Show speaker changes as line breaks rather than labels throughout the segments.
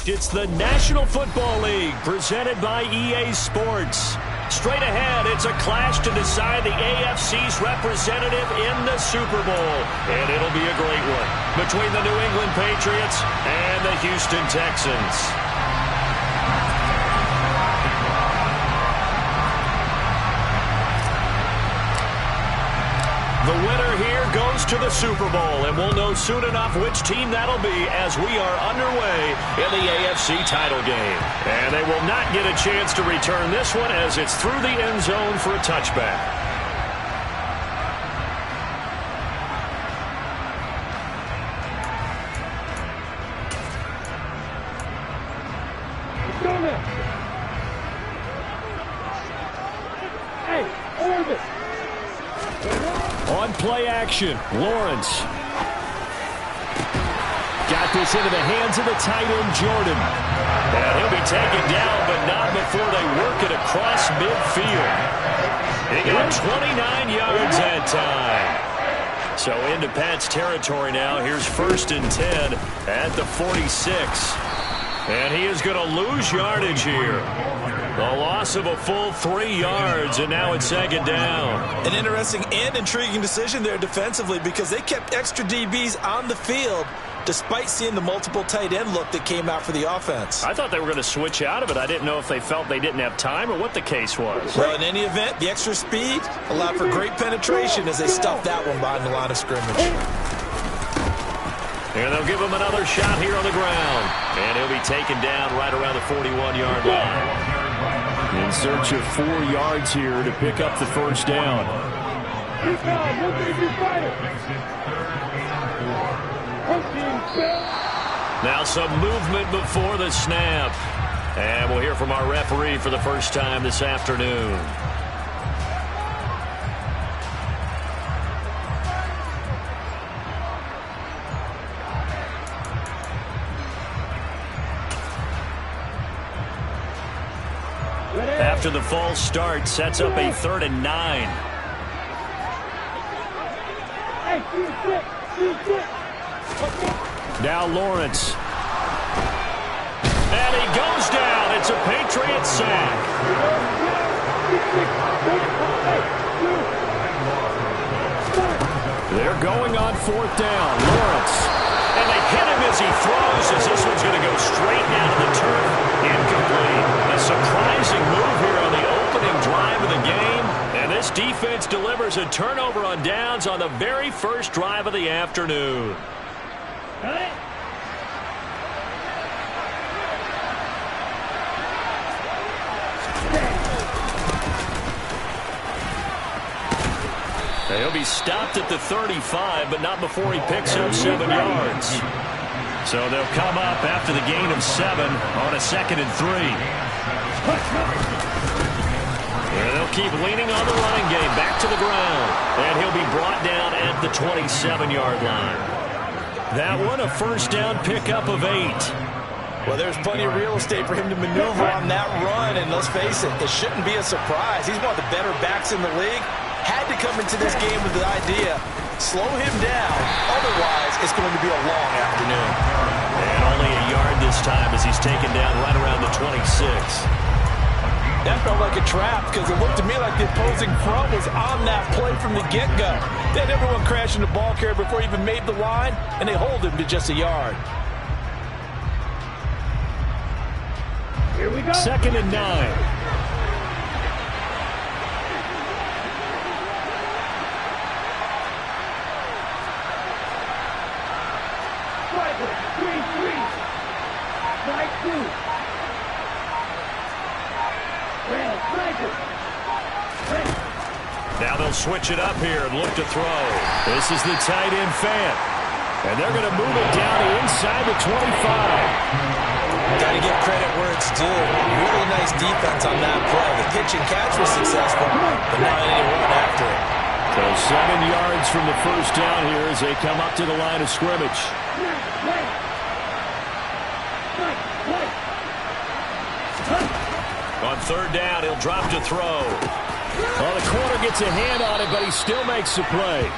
It's the National Football League presented by EA Sports. Straight ahead, it's a clash to decide the AFC's representative in the Super Bowl. And it'll be a great one between the New England Patriots and the Houston Texans. The winner here goes to the Super Bowl, and we'll know soon enough which team that'll be as we are underway in the AFC title game. And they will not get a chance to return this one as it's through the end zone for a touchback. On play action, Lawrence. Got this into the hands of the tight end, Jordan. And he'll be taken down, but not before they work it across midfield. He got 29 yards that time. So into Pat's territory now. Here's 1st and 10 at the 46. And he is going to lose yardage here. A loss of a full 3 yards, and now it's 2nd down.
An interesting and intriguing decision there defensively because they kept extra DBs on the field despite seeing the multiple tight end look that came out for the offense.
I thought they were going to switch out of it. I didn't know if they felt they didn't have time or what the case was.
Well, in any event, the extra speed allowed for great penetration as they stuffed that one behind the line of scrimmage.
And they'll give him another shot here on the ground. And he'll be taken down right around the 41-yard line. In search of 4 yards here to pick up the 1st down. Now some movement before the snap. And we'll hear from our referee for the first time this afternoon. After the false start, sets up a 3rd and 9. Now Lawrence. And he goes down. It's a Patriots sack. They're going on 4th down. Lawrence. And they hit him as he throws, as this one's going to go straight down to the turf. Incomplete. A surprising move here on the opening drive of the game. And this defense delivers a turnover on downs on the very first drive of the afternoon. He'll be stopped at the 35, but not before he picks up 7 yards. So they'll come up after the gain of 7 on a 2nd and 3. And they'll keep leaning on the running game back to the ground. And he'll be brought down at the 27-yard line. That one, a 1st down pickup of 8.
Well, there's plenty of real estate for him to maneuver on that run, and let's face it, it shouldn't be a surprise. He's one of the better backs in the league. Had to come into this game with the idea, slow him down, otherwise it's going to be a long afternoon.
And only a yard this time as he's taken down right around the 26.
That felt like a trap because it looked to me like the opposing front was on that play from the get-go. They had everyone crashing the ball carrier before he even made the line, and they hold him to just a yard.
Here we go. 2nd and 9. Now they'll switch it up here and look to throw. This is the tight end Fant. And they're going to move it down to inside the 25.
Got to give credit where it's due. Really nice defense on that play. The pitch and catch was successful, but not any run after it.
So 7 yards from the 1st down here as they come up to the line of scrimmage. On 3rd down, he'll drop to throw. Well, the corner gets a hand on it, but he still makes the play.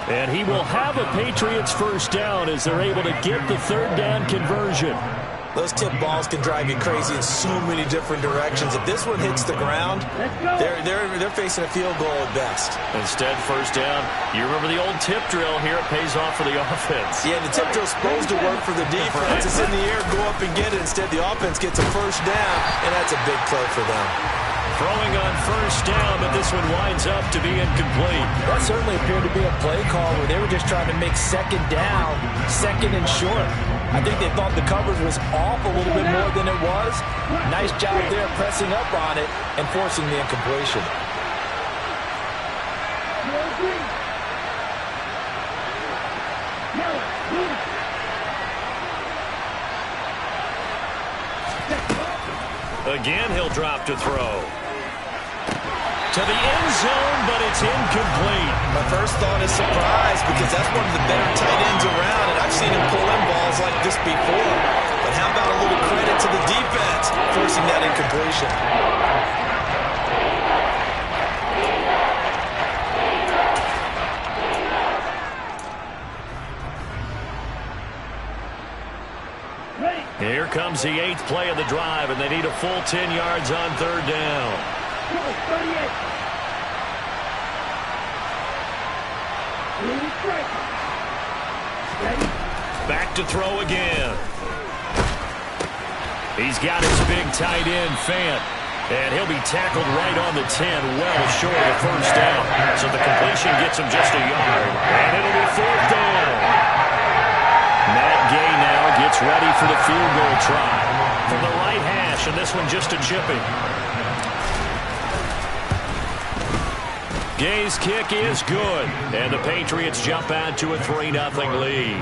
And he will have a Patriots 1st down as they're able to get the 3rd down conversion.
Those tip balls can drive you crazy in so many different directions. If this one hits the ground, they're facing a field goal at best.
Instead, first down. You remember the old tip drill here. It pays off for the offense.
Yeah, the tip drill's supposed to work for the defense. It's in the air, go up and get it. Instead, the offense gets a first down, and that's a big play for them.
Throwing on first down, but this one winds up to be incomplete.
That certainly appeared to be a play call where they were just trying to make second down, second and short. I think they thought the coverage was off a little bit more than it was. Nice job there pressing up on it and forcing the incompletion.
Again, he'll drop to throw. To the end zone, but it's incomplete.
My first thought is surprise because that's one of the better tight ends around, and I've seen him pull in balls like this before. But how about a little credit to the defense forcing that incompletion?
Here comes the 8th play of the drive, and they need a full 10 yards on third down. Back to throw again. He's got his big tight end, Fant. And he'll be tackled right on the 10, well short of first down. So the completion gets him just a yard. And it'll be fourth down. Matt Gay now gets ready for the field goal try. From the right hash, and this one just a chipping. Gay's kick is good, and the Patriots jump out to a 3-0 lead.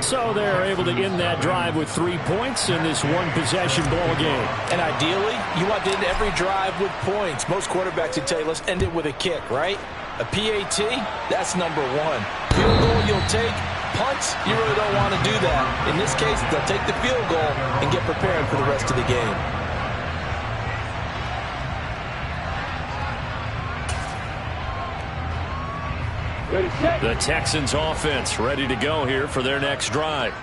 So they're able to end that drive with 3 points in this one-possession ball game.
And ideally, you want to end every drive with points. Most quarterbacks would tell you, let's end it with a kick, right? A PAT, that's number one. Field goal you'll take. Punts, you really don't want to do that. In this case, they'll take the field goal and get prepared for the rest of the game.
The Texans offense ready to go here for their next drive.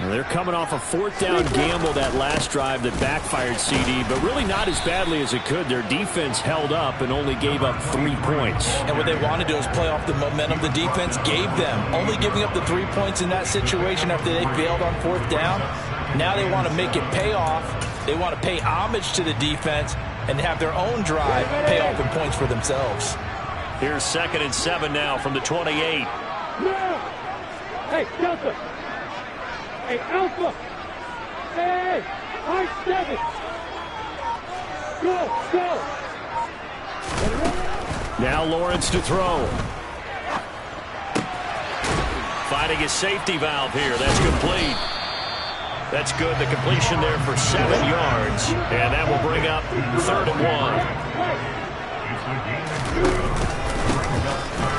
They're coming off a fourth down gamble that last drive that backfired, CD, but really not as badly as it could. Their defense held up and only gave up 3 points.
And what they want to do is play off the momentum the defense gave them. Only giving up the 3 points in that situation after they failed on fourth down. Now they want to make it pay off. They want to pay homage to the defense and have their own drive pay off in points for themselves.
Here's 2nd and 7 now from the 28.
Hey, Delta. Hey, Alpha. Hey, R7. Go.
Now Lawrence to throw. Finding his safety valve here. That's complete. That's good. The completion there for 7 yards. And that will bring up 3rd and 1.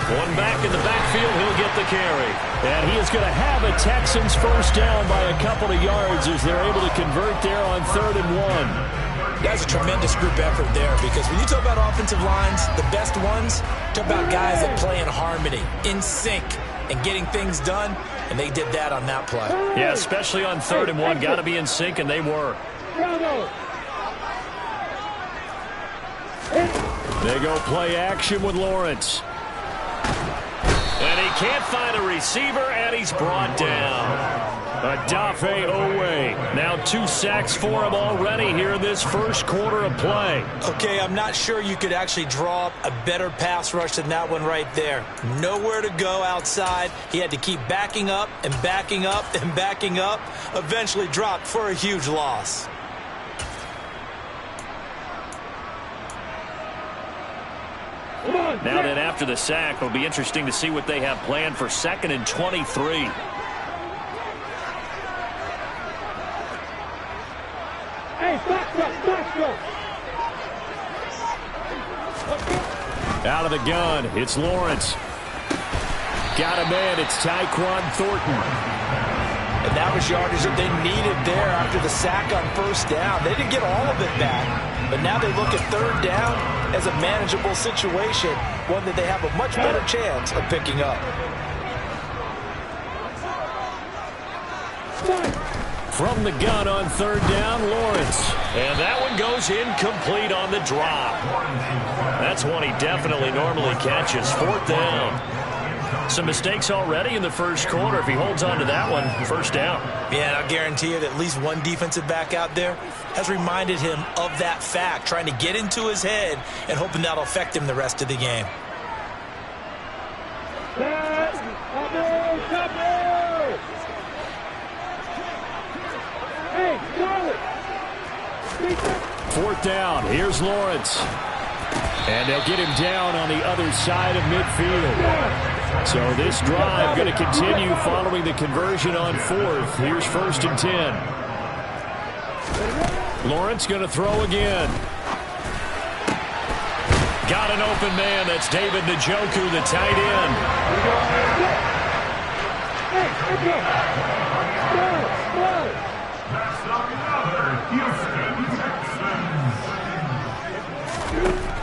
One back in the backfield, he'll get the carry. And he is going to have a Texans first down by a couple of yards as they're able to convert there on 3rd and 1.
That's a tremendous group effort there because when you talk about offensive lines, the best ones, talk about guys that play in harmony, in sync, and getting things done, and they did that on that play.
Yeah, especially on 3rd and 1. Got to be in sync, and they were. They go play action with Lawrence. And he can't find a receiver, and he's brought down. Adafe Owe. Now 2 sacks for him already here in this first quarter of play.
Okay, I'm not sure you could actually draw up a better pass rush than that one right there. Nowhere to go outside. He had to keep backing up and backing up and backing up. Eventually dropped for a huge loss.
Now then, after the sack, it'll be interesting to see what they have planned for 2nd and 23. Out of the gun, it's Lawrence. Got a man, it's Tyquan Thornton.
And that was yardage that they needed there after the sack on first down. They didn't get all of it back, but now they look at 3rd down as a manageable situation, one that they have a much better chance of picking up.
From the gun on third down, Lawrence. And that one goes incomplete on the drop. That's one he definitely normally catches. Fourth down. Some mistakes already in the first quarter. If he holds on to that one, first down.
Yeah, and I'll guarantee you that at least one defensive back out there has reminded him of that fact, trying to get into his head and hoping that'll affect him the rest of the game.
Fourth down. Here's Lawrence. And they'll get him down on the other side of midfield. So this drive going to continue following the conversion on fourth. Here's 1st and 10. Lawrence going to throw again. Got an open man. That's David Njoku, the tight end.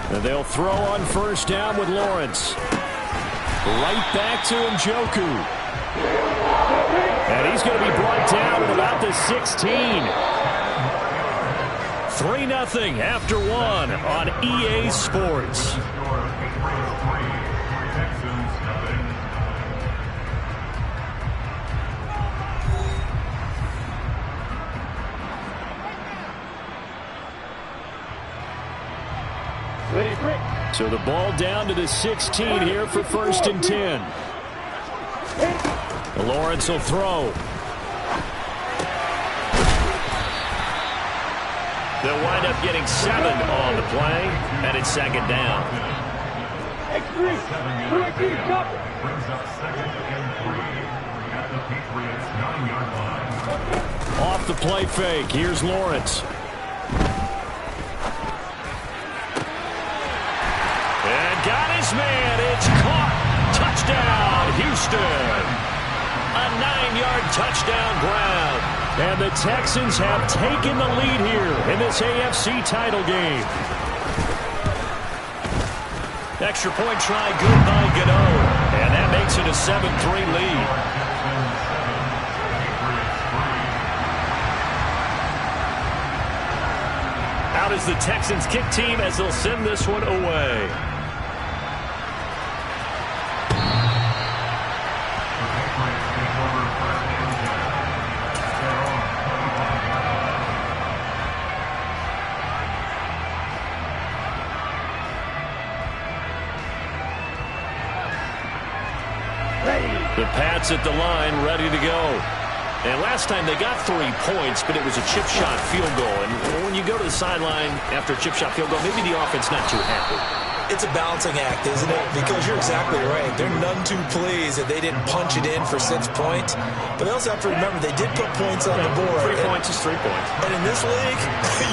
And they'll throw on first down with Lawrence. Right back to Njoku. And he's going to be brought down at about the 16. 3-0 after one on EA Sports. So the ball down to the 16 here for 1st and 10. Lawrence will throw. They'll wind up getting 7 on the play, and it's 2nd down. Off the play fake. Here's Lawrence. Got his man. It's caught. Touchdown, Houston. A 9-yard touchdown grab. And the Texans have taken the lead here in this AFC title game. Extra point try good by Gano. And that makes it a 7-3 lead. Out is the Texans kick team as they'll send this one away. The Pats at the line, ready to go. And last time they got 3 points, but it was a chip shot field goal. And when you go to the sideline after a chip shot field goal, maybe the offense not too happy.
It's a balancing act, isn't it? Because you're exactly right. They're none too pleased that they didn't punch it in for 6 points. But they also have to remember they did put points on the board.
3 points is 3 points.
And in this league,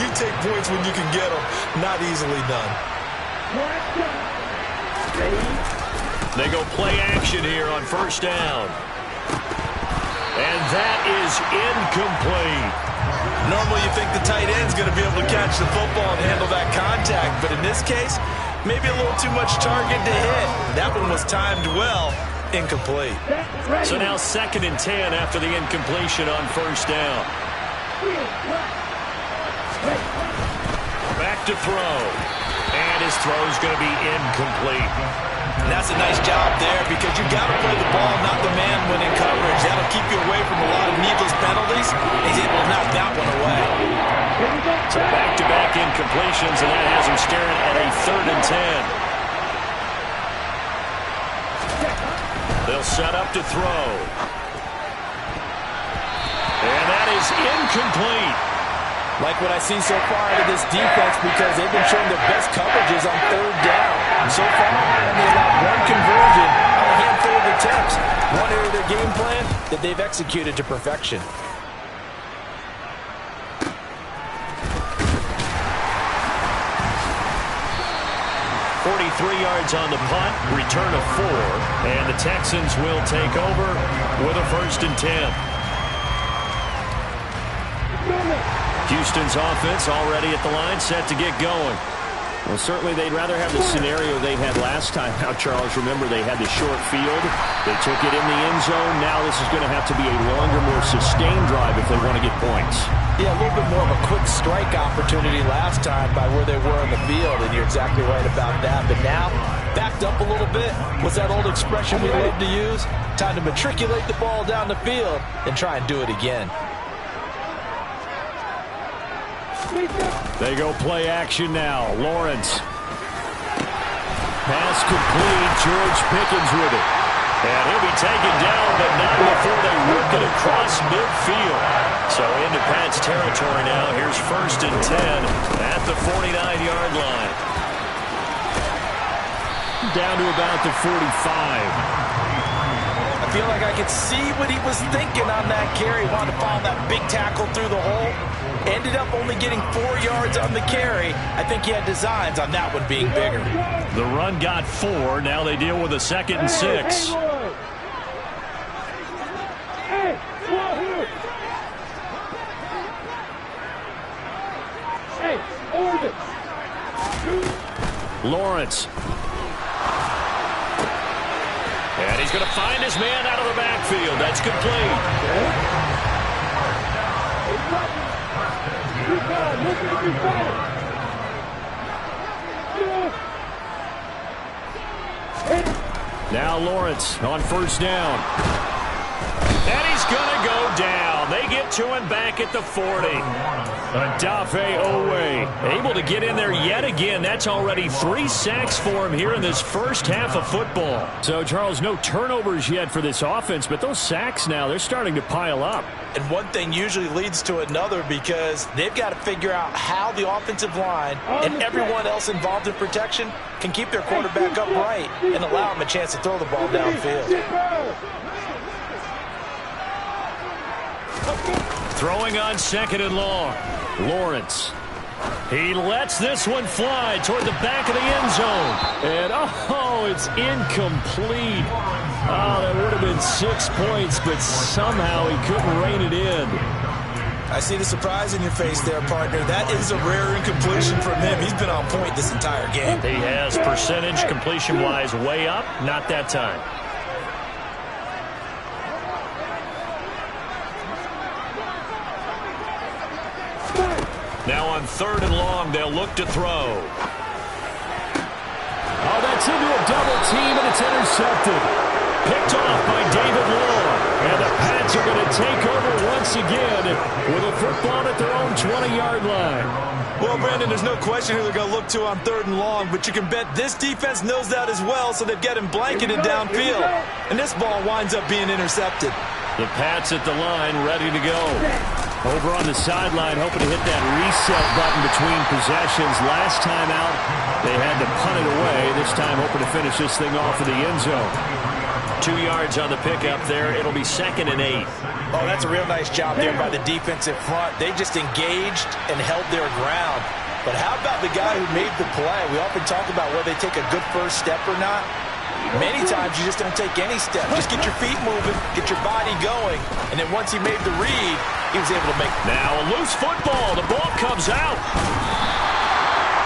you take points when you can get them. Not easily done.
They go play action here on first down. And that is incomplete.
Normally you think the tight end's going to be able to catch the football and handle that contact. But in this case, maybe a little too much target to hit. That one was timed well. Incomplete.
So now 2nd and 10 after the incompletion on first down. Back to throw. And his throw's going to be incomplete.
And that's a nice job there because you got to play the ball, not the man when in coverage. That'll keep you away from a lot of needless penalties. He's able to knock that one away.
So back-to-back incompletions, and that has him staring at a 3rd and 10. They'll set up to throw. And that is incomplete.
Like what I see so far out of this defense because they've been showing their best coverages on 3rd down. And so far, they allowed 1 conversion on a handful of attempts. One area of their game plan that they've executed to perfection.
Yards on the punt, return of 4, and the Texans will take over with a 1st and 10. Houston's offense already at the line, set to get going. Well, certainly they'd rather have the scenario they had last time out, Charles. Remember, they had the short field. They took it in the end zone. Now this is going to have to be a longer, more sustained drive if they want to get points.
Yeah, a little bit more of a quick strike opportunity last time by where they were in the field, and you're exactly right about that. But now, backed up a little bit. What's that old expression we love to use? Time to matriculate the ball down the field and try and do it again.
They go play action now. Lawrence. Pass complete. George Pickens with it. And he'll be taken down, but not before they work it across midfield. So into Pat's territory now. Here's 1st and 10 at the 49-yard line. Down to about the 45.
I feel like I could see what he was thinking on that carry. Wanted to follow that big tackle through the hole. Ended up only getting 4 yards on the carry. I think he had designs on that one being bigger.
The run got 4. Now they deal with a 2nd and 6. Lawrence. And he's going to find his man out of the backfield. That's complete. Now Lawrence on 1st down. And he's going to go down. They get to him back at the 40. Odafe Owe able to get in there yet again. That's already 3 sacks for him here in this first half of football. So, Charles, no turnovers yet for this offense, but those sacks now, they're starting to pile up.
And one thing usually leads to another because they've got to figure out how the offensive line and everyone else involved in protection can keep their quarterback upright and allow him a chance to throw the ball downfield.
Throwing on 2nd and long. Lawrence. He lets this one fly toward the back of the end zone. And, oh, it's incomplete. Oh, that would have been 6 points, but somehow he couldn't rein it in.
I see the surprise in your face there, partner. That is a rare incompletion from him. He's been on point this entire game.
He has percentage completion-wise way up. Not that time. Now on 3rd and long, they'll look to throw. Oh, that's into a double team, and it's intercepted. Picked off by David Long. And the Pats are going to take over once again with a football at their own 20-yard line.
Well, Brandon, there's no question who they're going to look to on 3rd and long, but you can bet this defense knows that as well, so they've got him blanketed downfield. And this ball winds up being intercepted.
The Pats at the line, ready to go. Over on the sideline, hoping to hit that reset button between possessions. Last time out, they had to punt it away. This time, hoping to finish this thing off in the end zone. 2 yards on the pickup there. It'll be 2nd and 8.
Oh, that's a real nice job there by the defensive front. They just engaged and held their ground. But how about the guy who made the play? We often talk about whether they take a good first step or not. Many times you just don't take any step. Just get your feet moving, get your body going, and then once he made the read, he was able to make it.
Now a loose football. The ball comes out.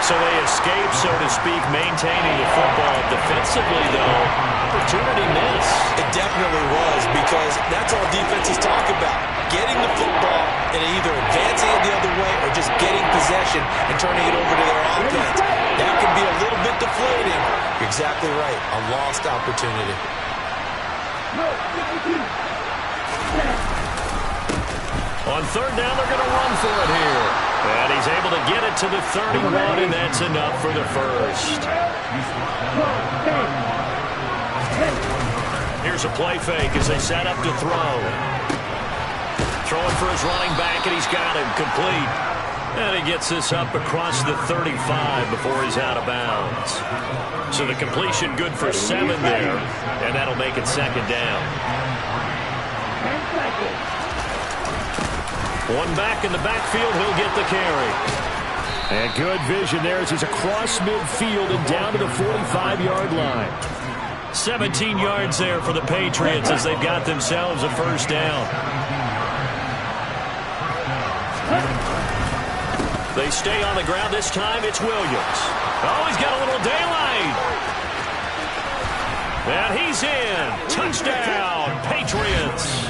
So they escape, so to speak, maintaining the football. Defensively, though, opportunity miss.
It definitely was, because that's all defenses talk about. Getting the football and either advancing it the other way or just getting possession and turning it over to their offense. That can be a little bit deflating. You're exactly right. A lost opportunity.
On 3rd down, they're going to run for it here. And he's able to get it to the 31, and that's enough for the first. Here's a play fake as they set up to throw. Throwing for his running back, and he's got him complete. And he gets this up across the 35 before he's out of bounds. So the completion good for 7 there, and that'll make it 2nd down. One back in the backfield, he'll get the carry. And good vision there as he's across midfield and down to the 45-yard line. 17 yards there for the Patriots as they've got themselves a first down. They stay on the ground. This time it's Williams. Oh, he's got a little daylight. And he's in. Touchdown, Patriots.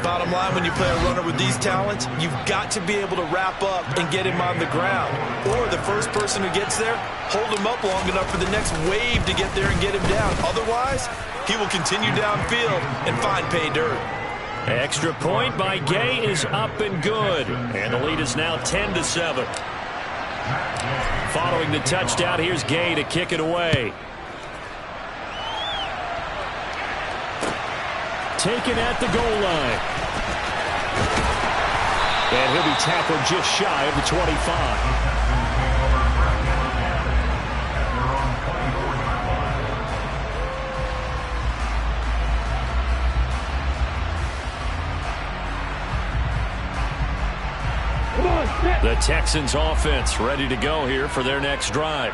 Bottom line, when you play a runner with these talents, you've got to be able to wrap up and get him on the ground. Or the first person who gets there, hold him up long enough for the next wave to get there and get him down. Otherwise, he will continue downfield and find pay dirt.
Extra point by Gay is up and good. And the lead is now 10-7. Following the touchdown, here's Gay to kick it away. Taken at the goal line. And he'll be tackled just shy of the 25. The Texans offense ready to go here for their next drive.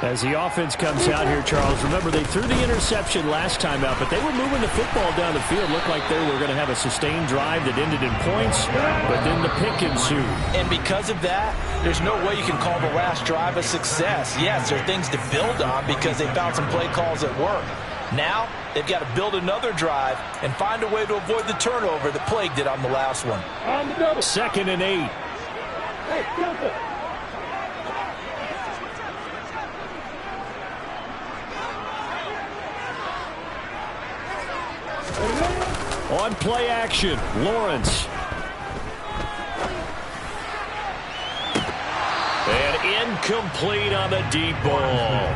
As the offense comes out here, Charles, remember they threw the interception last time out, but they were moving the football down the field. Looked like they were going to have a sustained drive that ended in points, but then the pick ensued.
And because of that, there's no way you can call the last drive a success. Yes, there are things to build on because they found some play calls that work. Now, they've got to build another drive and find a way to avoid the turnover that plagued it on the last one.
2nd and 8.
Hey, Delta.
On play action, Lawrence. And incomplete on the deep ball.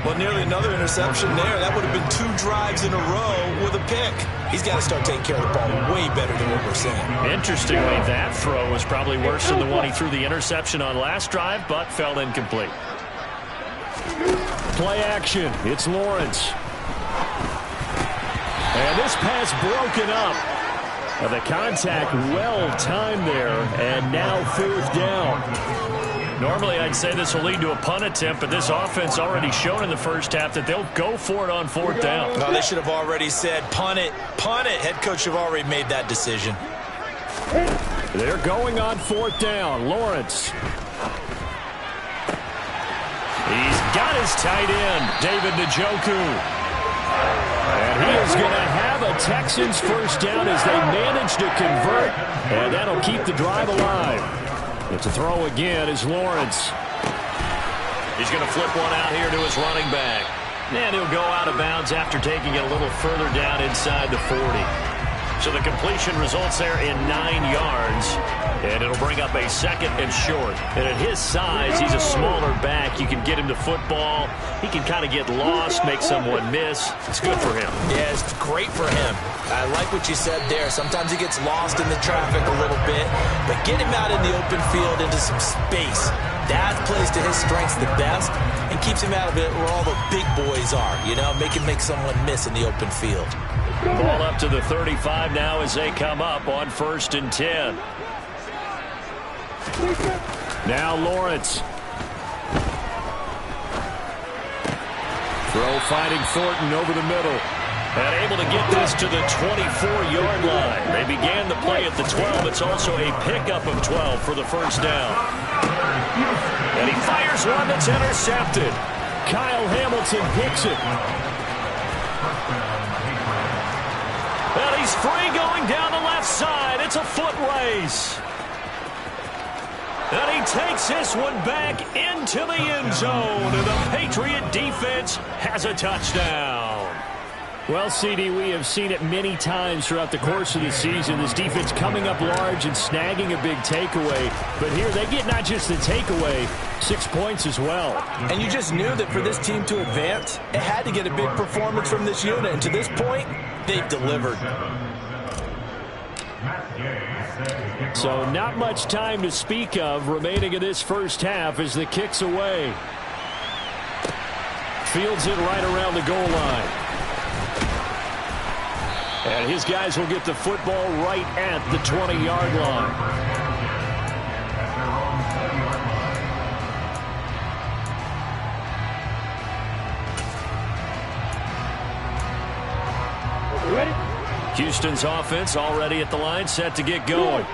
Well, nearly another interception there. That would have been 2 drives in a row with a pick. He's got to start taking care of the ball way better than what we're seeing.
Interestingly, that throw was probably worse than the one he threw the interception on last drive, but fell incomplete. Play action. It's Lawrence. And this pass broken up. The contact well-timed there, and now 4th down. Normally, I'd say this will lead to a punt attempt, but this offense already shown in the first half that they'll go for it on 4th down.
No, they should have already said, punt it, punt it. Head coach should have already made that decision.
They're going on 4th down. Lawrence. He's got his tight end, David Njoku. And he is going to have a Texans first down as they manage to convert, and that'll keep the drive alive. It's a throw again is Lawrence. He's going to flip one out here to his running back. And he'll go out of bounds after taking it a little further down inside the 40. So the completion results there in 9 yards. And it'll bring up a 2nd and short. And at his size, he's a smaller back. You can get him to football. He can kind of get lost, make someone miss. It's good for him.
Yeah, it's great for him. I like what you said there. Sometimes he gets lost in the traffic a little bit. But get him out in the open field into some space. That plays to his strengths the best and keeps him out of it where all the big boys are. You know, make someone miss in the open field.
Ball up to the 35 now as they come up on 1st and 10. Now Lawrence. Throw finding Thornton over the middle. And able to get this to the 24-yard line. They began the play at the 12. It's also a pickup of 12 for the first down. And he fires one that's intercepted. Kyle Hamilton picks it. And he's free going down the left side. It's a foot race. And he takes this one back into the end zone. And the Patriot defense has a touchdown. Well, CD, we have seen it many times throughout the course of the season. This defense coming up large and snagging a big takeaway. But here they get not just the takeaway, 6 points as well.
And you just knew that for this team to advance, it had to get a big performance from this unit. And to this point, they've delivered.
So not much time to speak of remaining in this first half as the kick's away. Fields it right around the goal line. And his guys will get the football right at the 20-yard line.
Ready?
Houston's offense already at the line, set to get going.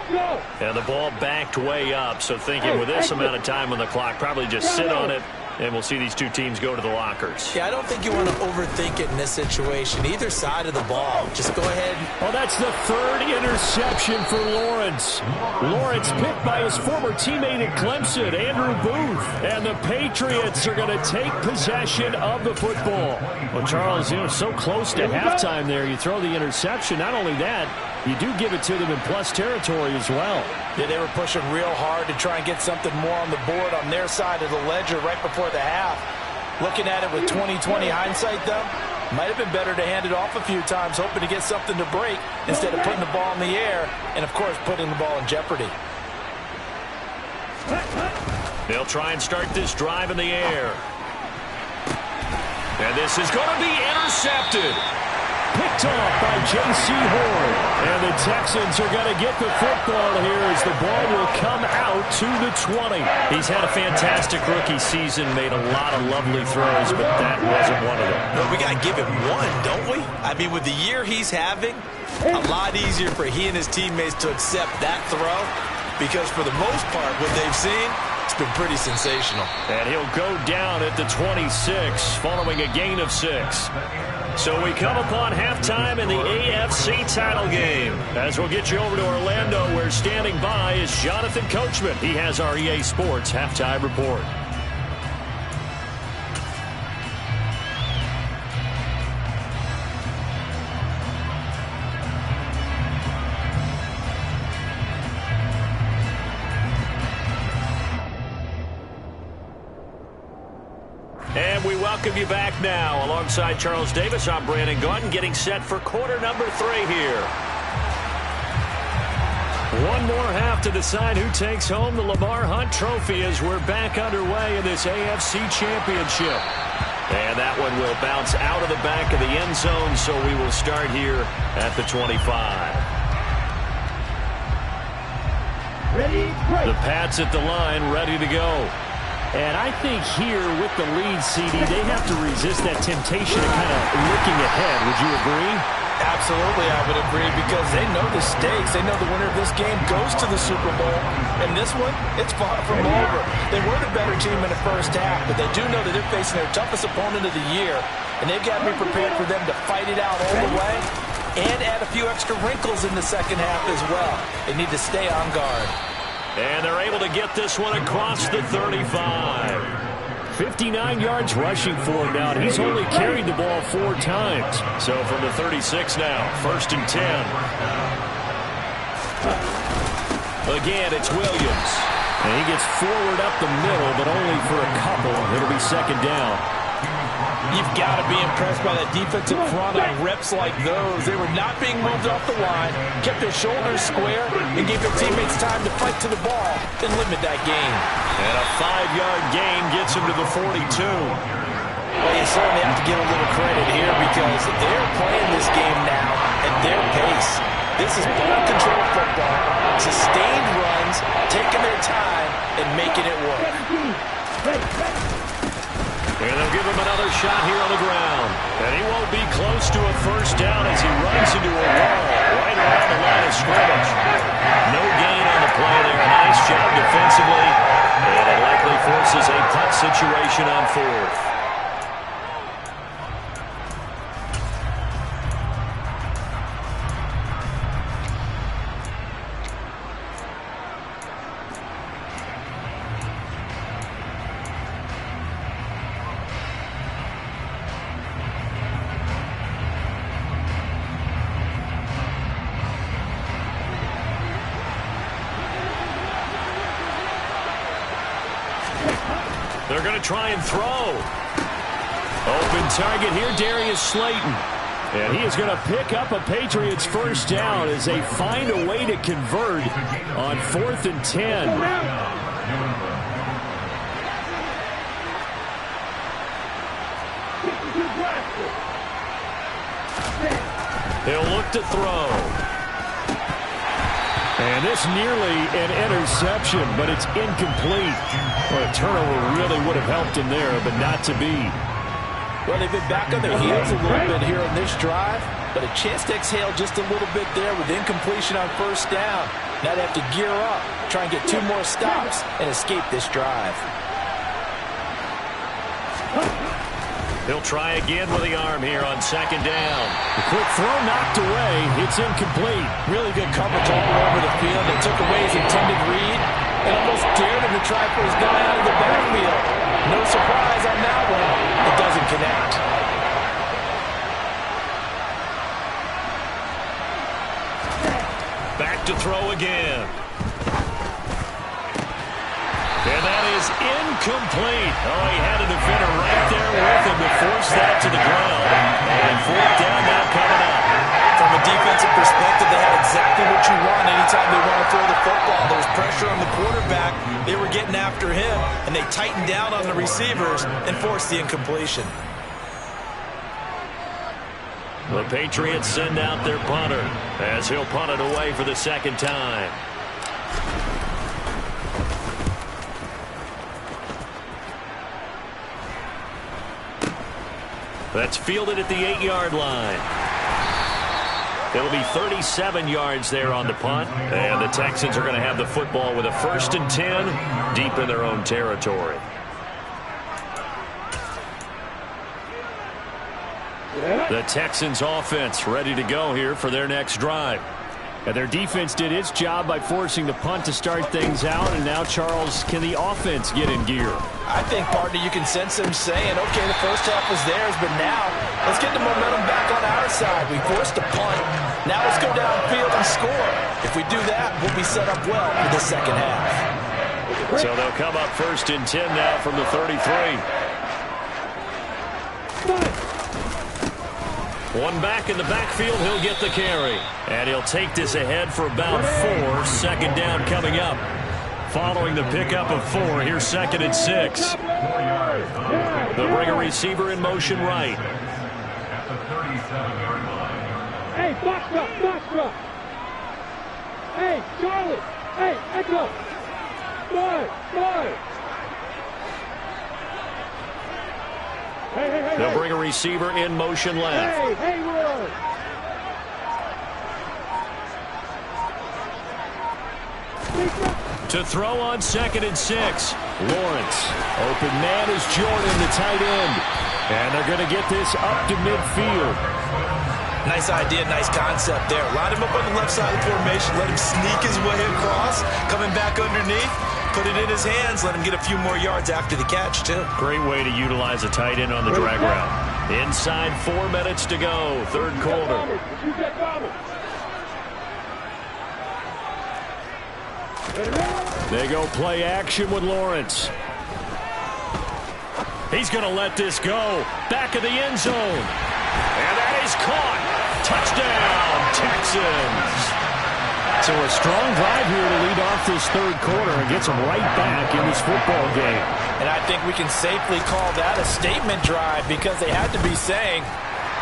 And the ball backed way up, so thinking with this amount of time on the clock, probably just sit on it, and we'll see these two teams go to the lockers.
Yeah, I don't think you want to overthink it in this situation. Either side of the ball, just go ahead.
Oh, that's the third interception for Lawrence. Lawrence picked by his former teammate at Clemson, Andrew Booth. And the Patriots are going to take possession of the football. Well, Charles, so close to halftime there. You throw the interception. Not only that, you do give it to them in plus territory as well.
Yeah, they were pushing real hard to try and get something more on the board on their side of the ledger right before the half. Looking at it with 20/20 hindsight, though, might have been better to hand it off a few times, hoping to get something to break instead of putting the ball in the air and, of course, putting the ball in jeopardy.
They'll try and start this drive in the air. And this is going to be intercepted. Picked off by J.C. Horn. And the Texans are going to get the football here as the ball will come out to the 20. He's had a fantastic rookie season, made a lot of lovely throws, but that wasn't one of them.
No, we got to give him one, don't we? I mean, with the year he's having, a lot easier for he and his teammates to accept that throw because for the most part, what they've seen, it's been pretty sensational.
And he'll go down at the 26 following a gain of 6. So we come upon halftime in the AFC title game. As we'll get you over to Orlando, where standing by is Jonathan Coachman. He has our EA Sports halftime report. And we welcome you back now. Alongside Charles Davis, I'm Brandon Gaudin, getting set for quarter number 3 here. One more half to decide who takes home the Lamar Hunt Trophy as we're back underway in this AFC Championship. And that one will bounce out of the back of the end zone, so we will start here at the 25.
Ready,
The Pats at the line, ready to go. And I think here with the lead, CD, they have to resist that temptation of kind of looking ahead. Would you agree?
Absolutely, I would agree, because they know the stakes. They know the winner of this game goes to the Super Bowl. And this one, it's far from over. They were the better team in the first half, but they do know that they're facing their toughest opponent of the year. And they've got to be prepared for them to fight it out all the way and add a few extra wrinkles in the second half as well. They need to stay on guard.
And they're able to get this one across the 35. 59 yards rushing for him now. He's only carried the ball 4 times. So from the 36 now, 1st and 10. Again, it's Williams. And he gets forward up the middle, but only for a couple. It'll be 2nd down.
You've got to be impressed by that defensive front on reps like those. They were not being moved off the line, kept their shoulders square, and gave their teammates time to fight to the ball and limit that gain.
And a 5-yard gain gets him to the 42.
Well, you certainly have to give a little credit here because they're playing this game now at their pace. This is ball control football, sustained runs, taking their time, and making it work.
And they'll give him another shot here on the ground. And he won't be close to a 1st down as he runs into a wall right around the line of scrimmage. No gain on the play there. Nice job defensively. And it likely forces a punt situation on 4th. They're going to try and throw. Open target here, Darius Slayton. And he is going to pick up a Patriots 1st down as they find a way to convert on 4th and 10. They'll look to throw. And this nearly an interception, but it's incomplete. Well, a turnover really would have helped him there, but not to be.
Well, they've been back on their heels a little bit here on this drive. but a chance to exhale just a little bit there with incompletion on first down. Now they have to gear up, try and get 2 more stops, and escape this drive.
He'll try again with the arm here on second down.
The quick throw knocked away. It's incomplete.
Really good coverage all over the field. They took away his intended read and almost dared him to try for his guy out of the backfield. No surprise on that one. It doesn't connect.
Back to throw again. And that is incomplete. Oh, he had a defender right there with him to force that to the ground. And 4th down now coming up.
From a defensive perspective, they had exactly what you want anytime they want to throw the football. There was pressure on the quarterback. They were getting after him, and they tightened down on the receivers and forced the incompletion.
The Patriots send out their punter as he'll punt it away for the 2nd time. That's fielded at the 8-yard line. It'll be 37 yards there on the punt, and the Texans are going to have the football with a 1st and 10 deep in their own territory. The Texans offense ready to go here for their next drive.
And their defense did its job by forcing the punt to start things out. And now, Charles, can the offense get in gear?
I think, partner, you can sense them saying, okay, the first half was theirs, but now let's get the momentum back on our side. We forced a punt. Now let's go downfield and score. If we do that, we'll be set up well for the 2nd half.
So they'll come up 1st and 10 now from the 33. One back in the backfield, he'll get the carry. And he'll take this ahead for about 4. 2nd down coming up. Following the pickup of 4, here's 2nd and 6. They'll bring a receiver in motion right.
Hey, box up, box up. Hey, Charlie. Hey, Echo. Five. Hey.
They'll bring a receiver in motion left.
Hey, Roy.
To throw on 2nd and 6. Lawrence. Open man is Jordan, the tight end. And they're going to get this up to midfield.
Nice idea, nice concept there. Line him up on the left side of the formation. Let him sneak his way across. Coming back underneath. Put it in his hands. Let him get a few more yards after the catch, too.
Great way to utilize a tight end on the drag route. Inside 4 minutes to go. 3rd quarter. They go play action with Lawrence. He's going to let this go. Back of the end zone. And that is caught. Touchdown, Texans.
So a strong drive here to lead off this 3rd quarter and gets them right back in this football game.
And I think we can safely call that a statement drive because they had to be saying,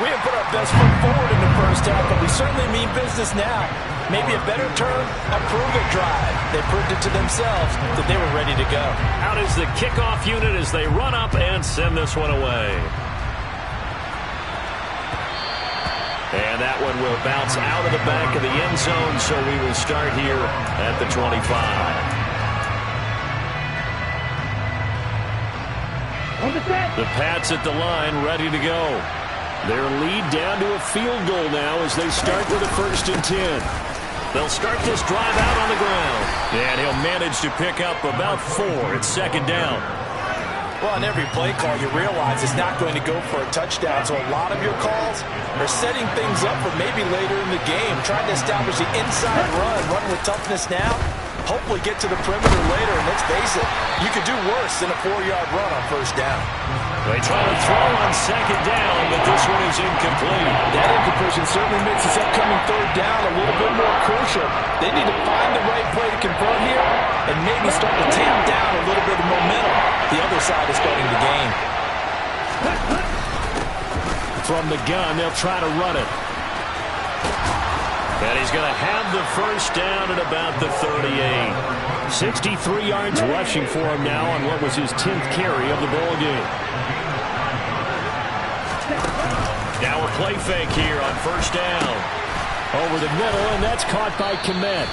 we didn't put our best foot forward in the first half, but we certainly mean business now. Maybe a better term, a prove-it drive. They proved it to themselves that they were ready to go.
Out is the kickoff unit as they run up and send this one away. And that one will bounce out of the back of the end zone, so we will start here at the 25. The Pats at the line, ready to go. Their lead down to a field goal now as they start with a 1st and 10. They'll start this drive out on the ground. And he'll manage to pick up about 4. It's 2nd down.
Well, on every play call, you realize it's not going to go for a touchdown. So a lot of your calls are setting things up for maybe later in the game, trying to establish the inside run with toughness now. Hopefully get to the perimeter later, and let's face it, you could do worse than a 4-yard run on 1st down.
They try to throw on 2nd down, but this one is incomplete.
That incompletion certainly makes this upcoming 3rd down a little bit more crucial. They need to find the right play to convert here and maybe start to tamp down a little bit of momentum. The other side is starting to gain.
From the gun, they'll try to run it.
And he's going to have the 1st down at about the 38.
63 yards rushing for him now on what was his 10th carry of the ball game.
Now we're play fake here on first down.
Over the middle, and that's caught by Kmet.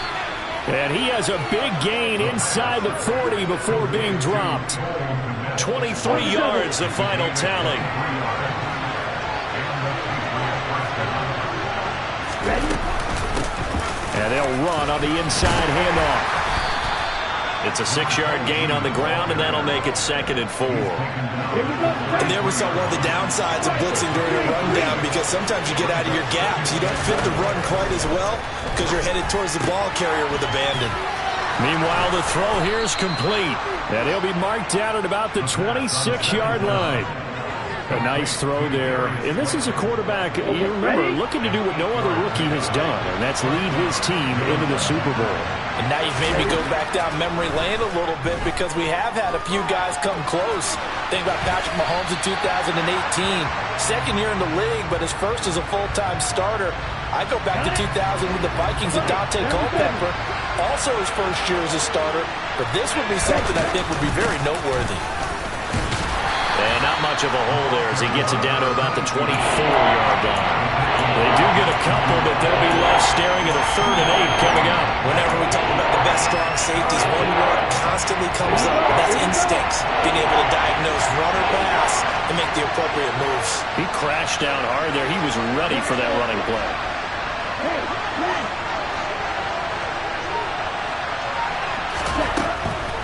And he has a big gain inside the 40 before being dropped.
23 yards, the final tally.
And they'll run on the inside handoff.
It's a 6-yard gain on the ground, and that'll make it 2nd and 4.
And there we saw one of the downsides of blitzing during a rundown, because sometimes you get out of your gaps. You don't fit the run quite as well because you're headed towards the ball carrier with abandon.
Meanwhile, the throw here is complete. And he'll be marked down at about the 26-yard line. A nice throw there. And this is a quarterback, you remember, looking to do what no other rookie has done, and that's lead his team into the Super Bowl.
And now you've made me go back down memory lane a little bit, because we have had a few guys come close. Think about Patrick Mahomes in 2018. Second year in the league, but his first as a full-time starter. I go back to 2000 with the Vikings and Dante Culpepper. Also his first year as a starter. But this would be something I think would be very noteworthy.
And not much of a hole there as he gets it down to about the 24-yard line. They do get a couple, but they'll be left staring at a 3rd and 8 coming up.
Whenever we talk about the best strong safeties, one word constantly comes up, and that's instincts. Being able to diagnose run or pass and make the appropriate moves.
He crashed down hard there. He was ready for that running play.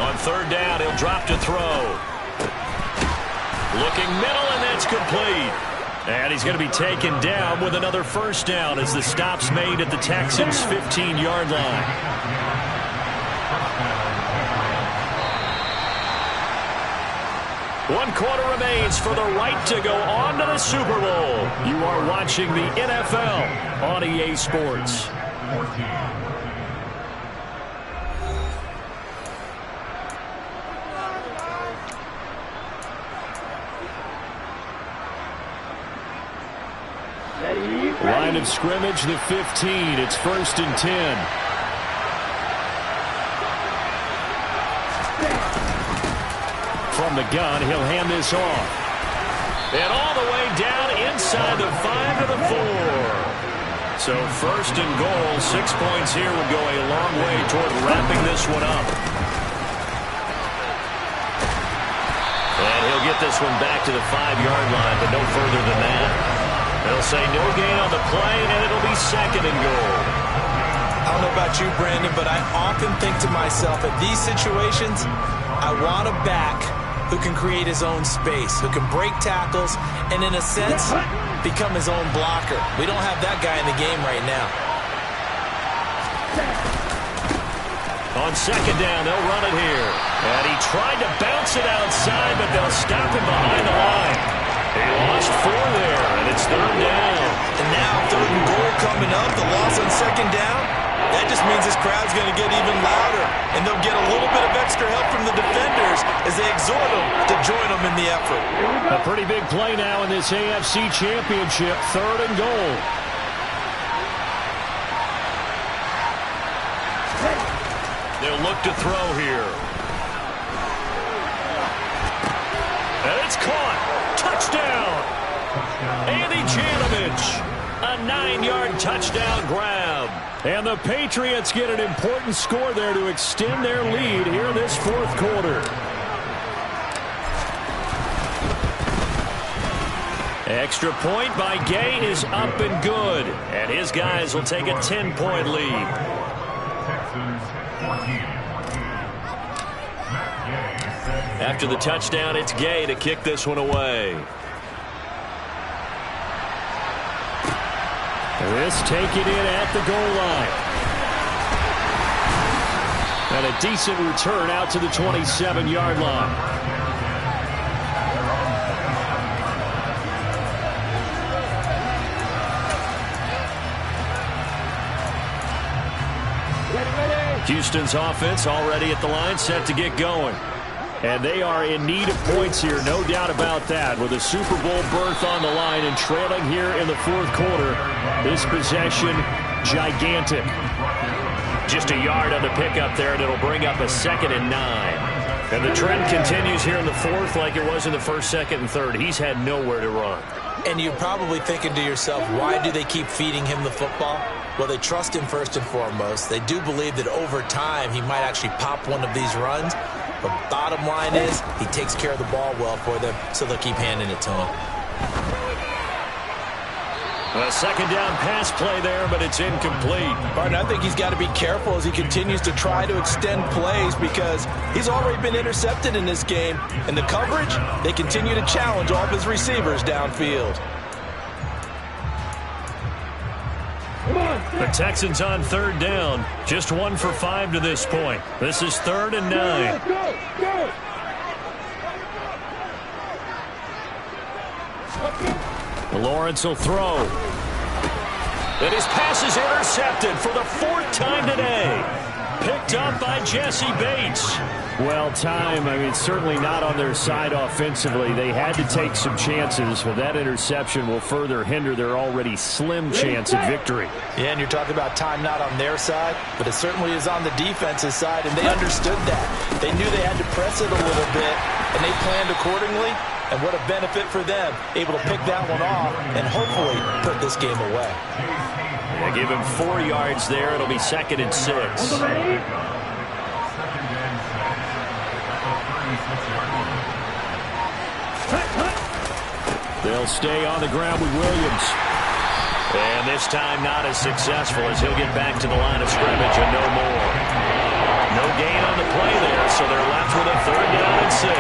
On 3rd down, he'll drop to throw. Looking middle, and that's complete. And he's going to be taken down with another first down as the stop's made at the Texans' 15-yard line. One quarter remains for the right to go on to the Super Bowl. You are watching the NFL on EA Sports.
Line of scrimmage, the 15. It's 1st and 10. From the gun, he'll hand this off.
And all the way down inside the 5 to the 4. So 1st and goal, 6 points here would go a long way toward wrapping this one up. And he'll get this one back to the 5-yard line, but no further than that. They'll say no gain on the play, and it'll be 2nd and goal.
I don't know about you, Brandon, but I often think to myself, at these situations, I want a back who can create his own space, who can break tackles, and in a sense, become his own blocker. We don't have that guy in the game right now.
On 2nd down, they'll run it here. And he tried to bounce it outside, but they'll stop him behind the line. He lost 4 there, and it's 3rd down.
And now 3rd and goal coming up, the loss on 2nd down. That just means this crowd's going to get even louder, and they'll get a little bit of extra help from the defenders as they exhort them to join them in the effort.
A pretty big play now in this AFC Championship, 3rd and goal.
They'll look to throw here. And it's caught. Touchdown. Andy Janovich. A 9-yard touchdown grab.
And the Patriots get an important score there to extend their lead here in this 4th quarter. Extra point by Gay is up and good. And his guys will take a 10-point lead.
After the touchdown, it's Gay to kick this one away.
This taken in at the goal line. And a decent return out to the 27-yard line. Houston's offense already at the line, set to get going. And they are in need of points here, no doubt about that. With a Super Bowl berth on the line and trailing here in the 4th quarter, this possession, gigantic.
Just a yard on the pickup there, and it'll bring up a 2nd and 9. And the trend continues here in the 4th like it was in the 1st, 2nd, and 3rd. He's had nowhere to run.
And you're probably thinking to yourself, why do they keep feeding him the football? Well, they trust him first and foremost. They do believe that over time he might actually pop one of these runs. But bottom line is he takes care of the ball well for them, so they'll keep handing it to him.
A second down pass play there, but it's incomplete.
Barton, I think he's got to be careful as he continues to try to extend plays because he's already been intercepted in this game. And the coverage, they continue to challenge all of his receivers downfield.
The Texans on third down. Just 1 for 5 to this point. This is 3rd and 9. Lawrence will throw. And his pass is intercepted for the 4th time today. Picked up by Jesse Bates. Well, certainly not on their side offensively. They had to take some chances, but that interception will further hinder their already slim chance at victory.
Yeah, and you're talking about time not on their side, but it certainly is on the defense's side, and they understood that. They knew they had to press it a little bit, and they planned accordingly, and what a benefit for them, able to pick that one off and hopefully put this game away.
They give him 4 yards there. It'll be 2nd and 6. They'll stay on the ground with Williams. And this time not as successful as he'll get back to the line of scrimmage and no more. No gain on the play there, so they're left with a 3rd down and 6.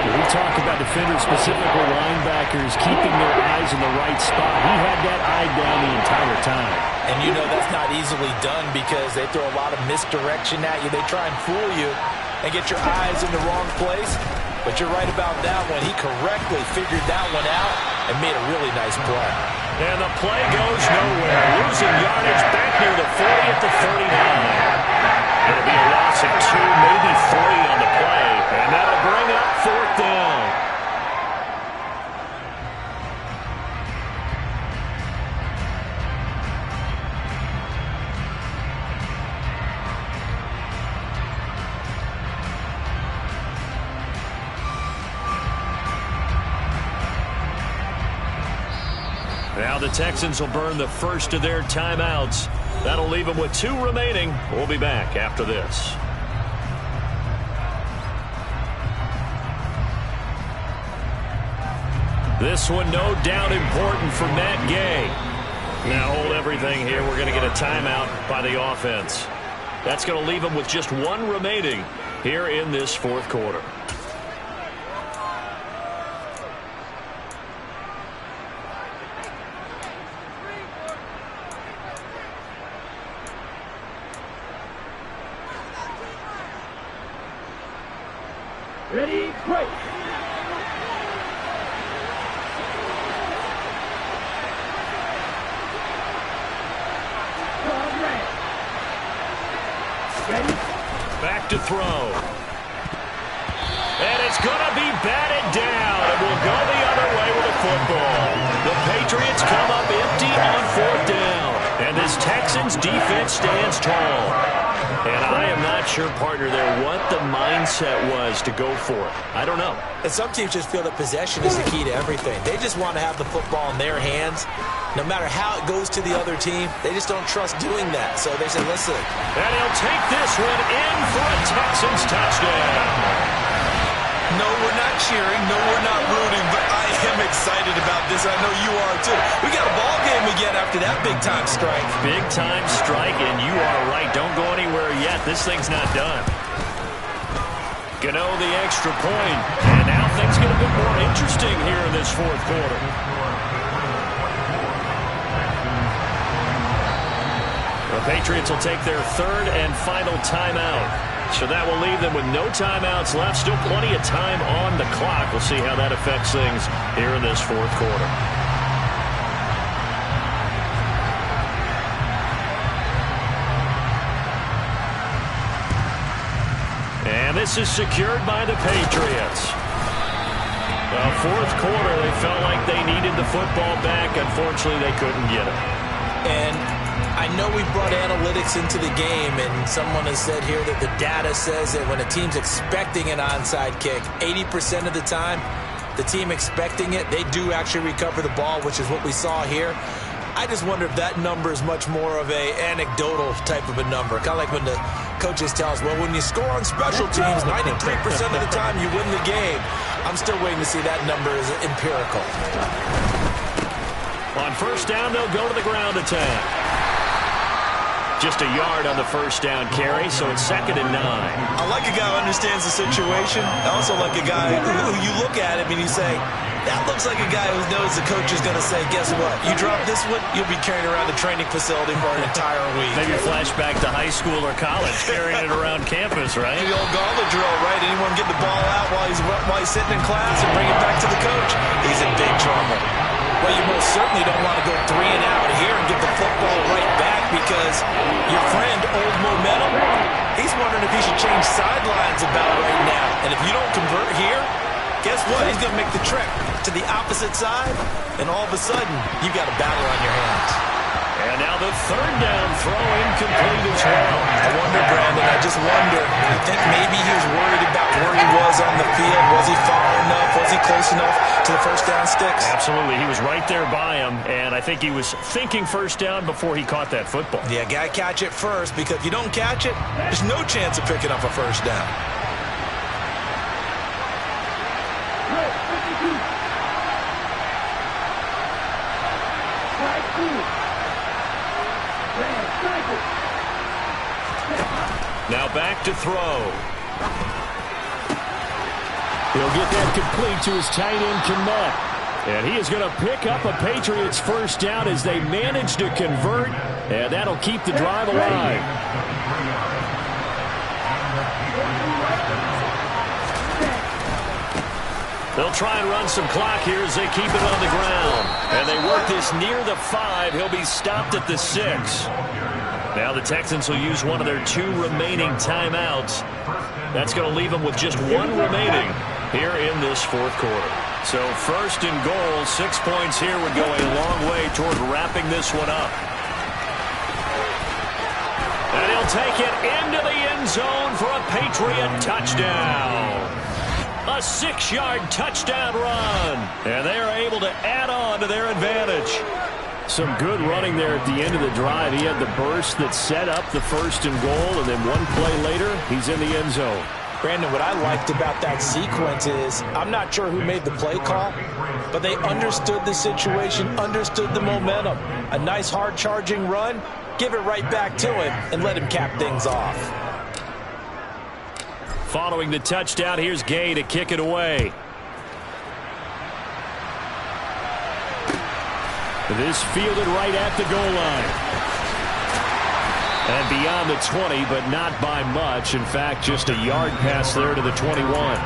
We talk about defenders, specifically linebackers, keeping their eyes in the right spot. He had that eye down the entire time.
And you know that's not easily done because they throw a lot of misdirection at you. They try and fool you and get your eyes in the wrong place. But you're right about that one. He correctly figured that one out and made a really nice play.
And the play goes nowhere. Losing yardage back near the 40 at the 39. It'll be a loss of 2, maybe 3 on the play. And that'll bring up 4th down. Now the Texans will burn the first of their timeouts. That'll leave them with 2 remaining. We'll be back after this. This one no doubt important for Matt Gay. Now hold everything here. We're going to get a timeout by the offense. That's going to leave them with just 1 remaining here in this 4th quarter.
Ready, break.
Back to throw. And it's going to be batted down. And we'll go the other way with the football. The Patriots come up empty on 4th down. And this Texans defense stands tall. And I am not sure, partner, there what the mindset was to go for it. I don't know.
And some teams just feel that possession is the key to everything. They just want to have the football in their hands. No matter how it goes to the other team, they just don't trust doing that. So they say, listen.
And he'll take this one in for a Texans touchdown.
No, we're not cheering. No, we're not rooting. But I am excited about this. I know you are, too. We got a ball game again after that big-time strike.
Big-time strike, and you are right. Don't go anywhere yet. This thing's not done. Gano the extra point. And now things get a bit more interesting here in this 4th quarter. The Patriots will take their 3rd and final timeout. So that will leave them with no timeouts left. Still plenty of time on the clock. We'll see how that affects things here in this 4th quarter. And this is secured by the Patriots. Well, 4th quarter, they felt like they needed the football back. Unfortunately, they couldn't get it.
And I know we brought analytics into the game, and someone has said here that the data says that when a team's expecting an onside kick, 80% of the time, the team expecting it, they do actually recover the ball, which is what we saw here. I just wonder if that number is much more of a anecdotal type of a number. Kind of like when the coaches tell us, well, when you score on special teams, 93% of the time you win the game. I'm still waiting to see that number is empirical.
On first down, they'll go to the ground attack. Just a yard on the first down carry, so it's 2nd and 9.
I like a guy who understands the situation. I also like a guy who you look at him and you say, that looks like a guy who knows the coach is going to say, guess what? You drop this one, you'll be carrying around the training facility for an entire week.
Maybe flashback to high school or college, carrying it around campus, right?
The old gauntlet drill, right? Anyone get the ball out while he's sitting in class and bring it back to the coach? He's in big trouble. Well, you most certainly don't want to go 3 and out here and give the football right back because your friend, Old Momentum, he's wondering if he should change sidelines about right now. And if you don't convert here, guess what? He's going to make the trek to the opposite side, and all of a sudden, you've got a battle on your hands.
And now the 3rd down throw incomplete as well.
I wonder, Brandon, I just wonder. I think maybe he was worried about where he was on the field. Was he far enough? Was he close enough to the first down sticks?
Absolutely. He was right there by him, and I think he was thinking first down before he caught that football.
Yeah, got to catch it first, because if you don't catch it, there's no chance of picking up a first down.
Now back to throw. He'll get that complete to his tight end, Kmet. And he is going to pick up a Patriots first down as they manage to convert, and that'll keep the drive alive. They'll try and run some clock here as they keep it on the ground. And they work this near the 5. He'll be stopped at the 6. Now the Texans will use one of their 2 remaining timeouts. That's going to leave them with just 1 remaining here in this 4th quarter. So 1st and goal, 6 points here would go a long way toward wrapping this one up. And he'll take it into the end zone for a Patriot touchdown. A 6-yard touchdown run. And they are able to add on to their advantage. Some good running there at the end of the drive. He had the burst that set up the 1st and goal, and then 1 play later, he's in the end zone.
Brandon, what I liked about that sequence is, I'm not sure who made the play call, but they understood the situation, understood the momentum. A nice hard charging run, give it right back to him, and let him cap things off.
Following the touchdown, here's Gay to kick it away. This fielded right at the goal line. And beyond the 20, but not by much. In fact, just a yard pass there to the 21.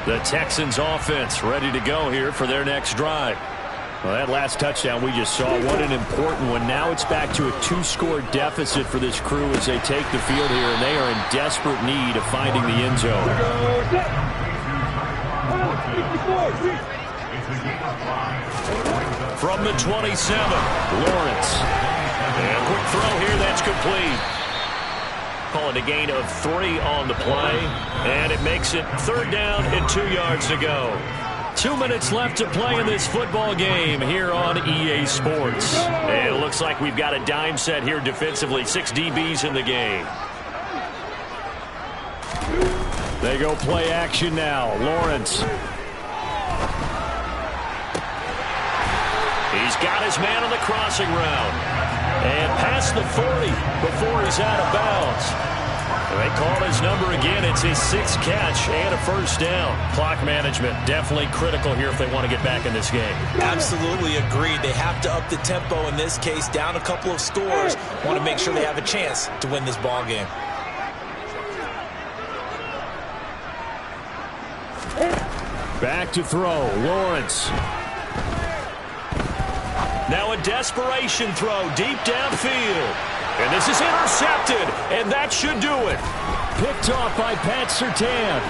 The Texans offense ready to go here for their next drive. Well, that last touchdown we just saw, what an important one. Now it's back to a 2-score deficit for this crew as they take the field here, and they are in desperate need of finding the end zone. From the 27, Lawrence. And a quick throw here, that's complete. Calling a gain of 3 on the play, and it makes it 3rd down and 2 yards to go. 2 minutes left to play in this football game here on EA Sports. And it looks like we've got a dime set here defensively. 6 DBs in the game. They go play action now. Lawrence. He's got his man on the crossing route. And past the 40 before he's out of bounds. They call his number again. It's his 6th catch and a first down. Clock management definitely critical here if they want to get back in this game.
Absolutely agreed. They have to up the tempo in this case. Down a couple of scores. Want to make sure they have a chance to win this ball game.
Back to throw. Lawrence. Now a desperation throw deep downfield. And this is intercepted, and that should do it. Picked off by Pat Surtain.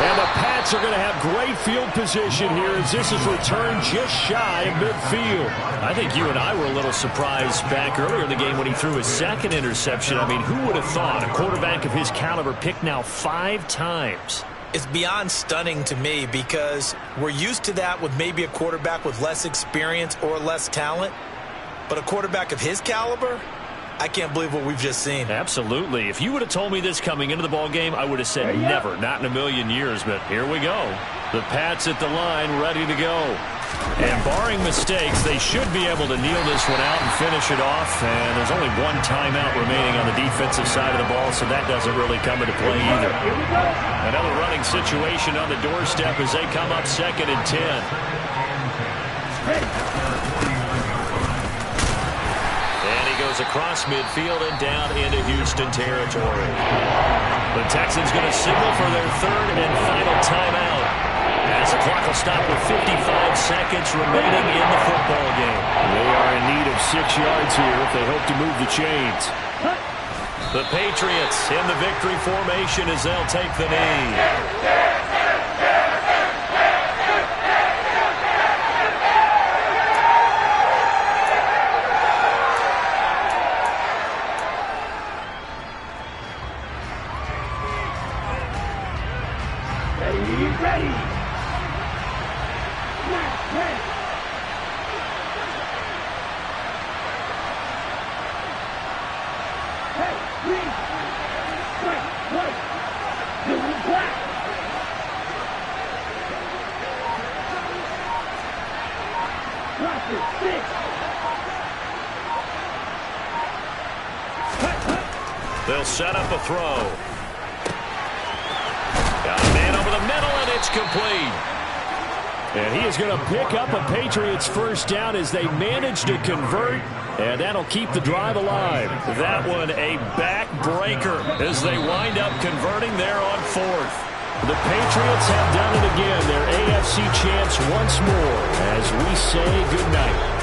And the Pats are going to have great field position here as this is returned just shy of midfield.
I think you and I were a little surprised back earlier in the game when he threw his second interception. I mean, who would have thought a quarterback of his caliber picked now 5 times?
It's beyond stunning to me because we're used to that with maybe a quarterback with less experience or less talent. But a quarterback of his caliber, I can't believe what we've just seen.
Absolutely. If you would have told me this coming into the ball game, I would have said never, not in a million years. But here we go. The Pats at the line, ready to go. And barring mistakes, they should be able to kneel this one out and finish it off. And there's only one timeout remaining on the defensive side of the ball, so that doesn't really come into play either. Another running situation on the doorstep as they come up 2nd and 10. Across midfield and down into Houston territory. The Texans going to signal for their 3rd and final timeout as the clock will stop with 55 seconds remaining in the football game.
They are in need of 6 yards here if they hope to move the chains.
The Patriots in the victory formation as they'll take the knee. They'll set up a throw. Got a man over the middle, and it's complete.
And he is going to pick up a Patriots first down as they manage to convert, and that'll keep the drive alive.
That one a backbreaker as they wind up converting there on 4th.
The Patriots have done it again. They're AFC champs once more as we say goodnight.